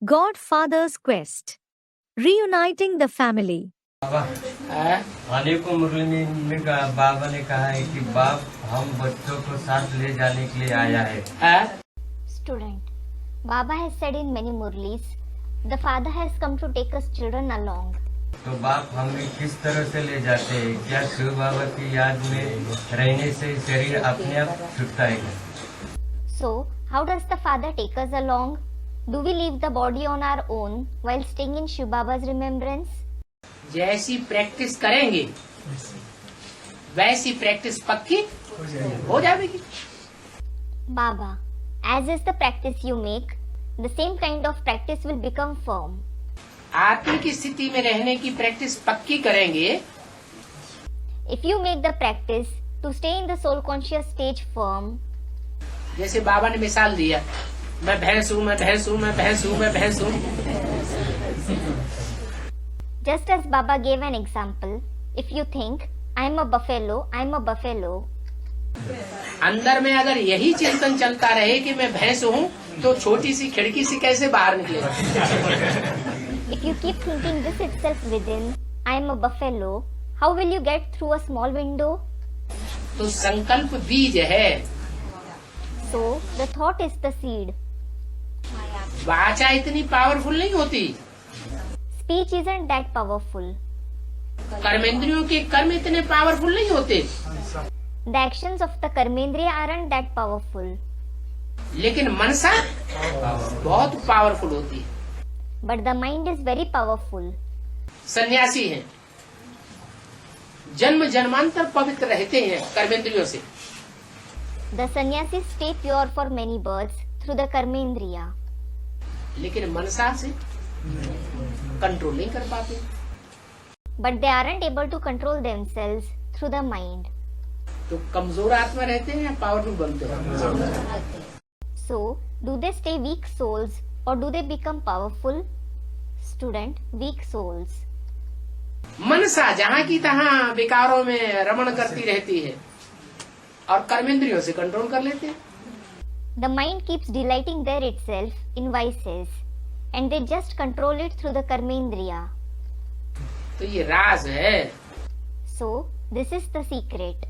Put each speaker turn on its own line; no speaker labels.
Godfather's Quest. Reuniting the family.
आने को मुरली में बाबा ने कहा है कि बाप हम बच्चों को साथ ले जाने के लिए आया है।
Student, Baba has said in many murlis, the father has come to take us children along.
तो बाप हमें किस तरह से ले जाते हैं? क्या शिव बाबा की याद में रहने से शरीर अपने आप छूटता है?
So, how does the father take us along? Do we leave the body on our own while staying in Shiv Baba's remembrance?
जैसी प्रैक्टिस करेंगे वैसी प्रैक्टिस पक्की हो जाएगी।
Baba, as is the practice you make, the same kind of practice will become firm.
आत्मिक स्थिति में रहने की प्रैक्टिस पक्की करेंगे।
If you make the practice to stay in the soul conscious stage firm,
जैसे बाबा ने मिसाल दिया, मैं भैंस हूँ, मैं भैंस हूँ, मैं भैंस हूँ, मैं भैंस हूँ।
just as Baba gave an example, if you think, I am a buffalo, I am a buffalo,
अंदर में अगर यही चिंतन चलता रहे कि मैं भैंस हूँ, तो छोटी सी खिड़की से कैसे बाहर निकलेगा?
if you keep thinking this itself within, I am a buffalo, how will you get through a small window?
तो संकल्प बीज है,
So, the thought is the seed.
वाचा इतनी पावरफुल नहीं होती,
Speech isn't that powerful.
कर्मेंद्रियों के कर्म इतने पावरफुल नहीं होते,
The actions of the karmendriya aren't that powerful.
लेकिन मनसा बहुत पावरफुल होती है।
But the mind is very powerful.
सन्यासी हैं, जन्म जन्मांतर पवित्र रहते हैं कर्मेंद्रियों से,
The sannyasis stay pure for many births through the karmendriya.
लेकिन मनसा से कंट्रोल नहीं कर पाते।
But they aren't able to control themselves through the mind.
तो कमजोर आत्मा रहते हैं या पावरफुल बनते हैं?
So, do they stay weak souls or do they become powerful? Student, weak souls.
मनसा जहाँ की तहाँ विकारों में रमण करती रहती है और कर्मेंद्रियों से कंट्रोल कर लेते हैं।
The mind keeps delighting there itself in vices and they just control it through the karmendriya.
तो ये राज है।
So, this is the secret.